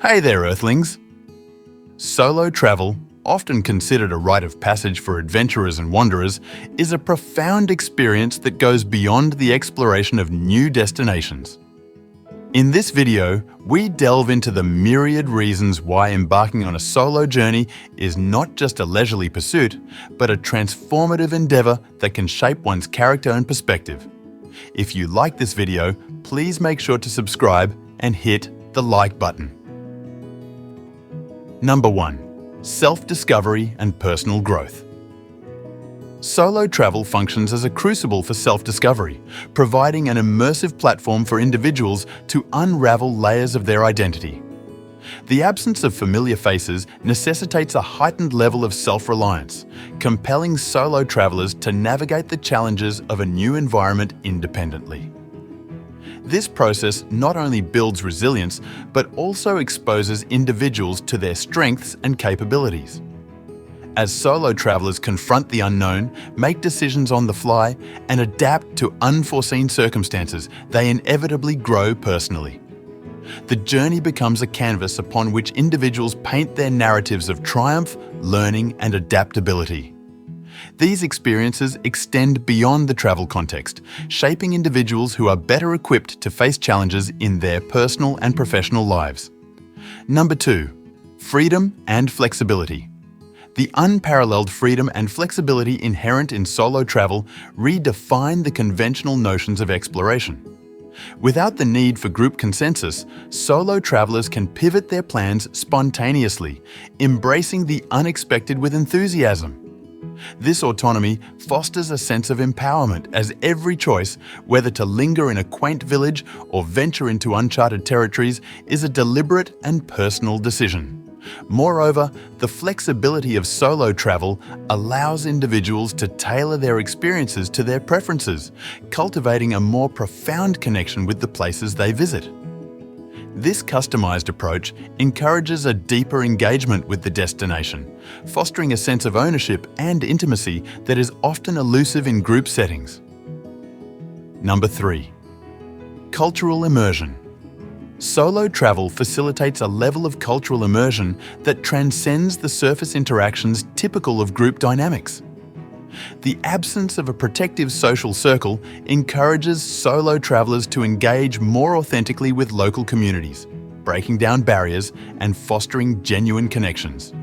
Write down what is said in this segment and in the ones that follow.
Hey there, Earthlings! Solo travel, often considered a rite of passage for adventurers and wanderers, is a profound experience that goes beyond the exploration of new destinations. In this video, we delve into the myriad reasons why embarking on a solo journey is not just a leisurely pursuit, but a transformative endeavor that can shape one's character and perspective. If you like this video, please make sure to subscribe and hit the like button. Number 1. Self-discovery and personal growth. Solo travel functions as a crucible for self-discovery, providing an immersive platform for individuals to unravel layers of their identity. The absence of familiar faces necessitates a heightened level of self-reliance, compelling solo travelers to navigate the challenges of a new environment independently. This process not only builds resilience, but also exposes individuals to their strengths and capabilities. As solo travelers confront the unknown, make decisions on the fly, and adapt to unforeseen circumstances, they inevitably grow personally. The journey becomes a canvas upon which individuals paint their narratives of triumph, learning, and adaptability. These experiences extend beyond the travel context, shaping individuals who are better equipped to face challenges in their personal and professional lives. Number 2. Freedom and flexibility. The unparalleled freedom and flexibility inherent in solo travel redefine the conventional notions of exploration. Without the need for group consensus, solo travelers can pivot their plans spontaneously, embracing the unexpected with enthusiasm. This autonomy fosters a sense of empowerment, as every choice, whether to linger in a quaint village or venture into uncharted territories, is a deliberate and personal decision. Moreover, the flexibility of solo travel allows individuals to tailor their experiences to their preferences, cultivating a more profound connection with the places they visit. This customized approach encourages a deeper engagement with the destination, fostering a sense of ownership and intimacy that is often elusive in group settings. Number 3. Cultural immersion. Solo travel facilitates a level of cultural immersion that transcends the surface interactions typical of group dynamics. The absence of a protective social circle encourages solo travelers to engage more authentically with local communities, breaking down barriers and fostering genuine connections.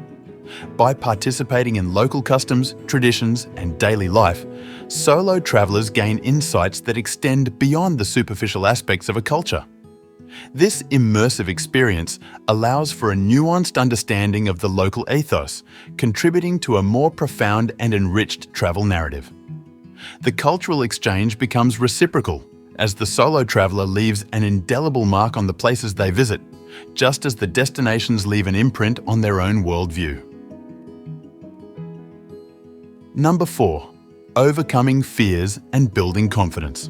By participating in local customs, traditions, and daily life, solo travelers gain insights that extend beyond the superficial aspects of a culture. This immersive experience allows for a nuanced understanding of the local ethos, contributing to a more profound and enriched travel narrative. The cultural exchange becomes reciprocal, as the solo traveler leaves an indelible mark on the places they visit, just as the destinations leave an imprint on their own worldview. Number 4. Overcoming fears and building confidence.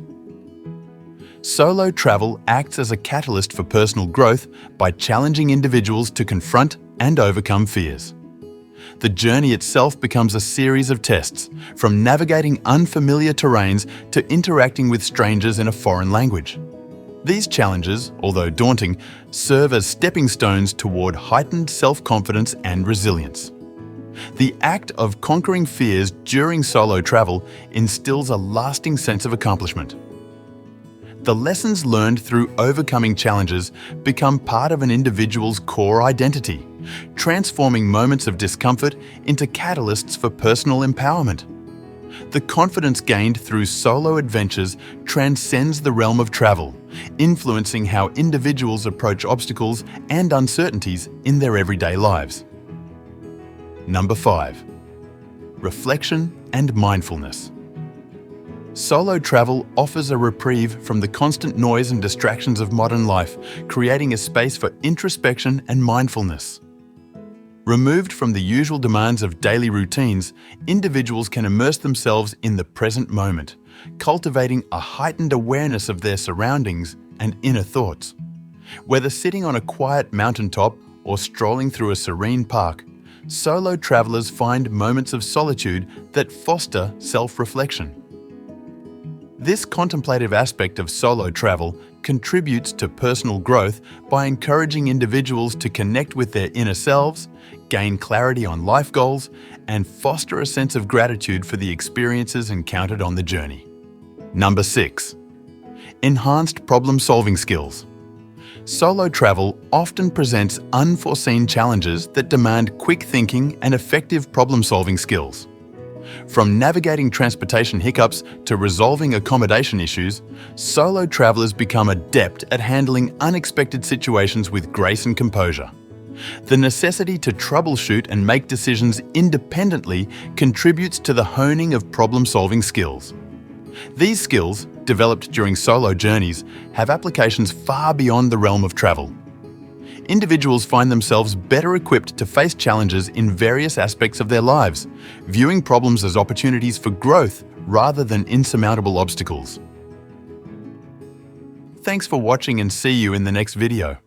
Solo travel acts as a catalyst for personal growth by challenging individuals to confront and overcome fears. The journey itself becomes a series of tests, from navigating unfamiliar terrains to interacting with strangers in a foreign language. These challenges, although daunting, serve as stepping stones toward heightened self-confidence and resilience. The act of conquering fears during solo travel instills a lasting sense of accomplishment. The lessons learned through overcoming challenges become part of an individual's core identity, transforming moments of discomfort into catalysts for personal empowerment. The confidence gained through solo adventures transcends the realm of travel, influencing how individuals approach obstacles and uncertainties in their everyday lives. Number 5. Reflection and mindfulness. Solo travel offers a reprieve from the constant noise and distractions of modern life, creating a space for introspection and mindfulness. Removed from the usual demands of daily routines, individuals can immerse themselves in the present moment, cultivating a heightened awareness of their surroundings and inner thoughts. Whether sitting on a quiet mountaintop or strolling through a serene park, solo travelers find moments of solitude that foster self-reflection. This contemplative aspect of solo travel contributes to personal growth by encouraging individuals to connect with their inner selves, gain clarity on life goals, and foster a sense of gratitude for the experiences encountered on the journey. Number 6. Enhanced problem-solving skills. Solo travel often presents unforeseen challenges that demand quick thinking and effective problem-solving skills. From navigating transportation hiccups to resolving accommodation issues, solo travelers become adept at handling unexpected situations with grace and composure. The necessity to troubleshoot and make decisions independently contributes to the honing of problem-solving skills. These skills, developed during solo journeys, have applications far beyond the realm of travel. Individuals find themselves better equipped to face challenges in various aspects of their lives, viewing problems as opportunities for growth rather than insurmountable obstacles. Thanks for watching, and see you in the next video.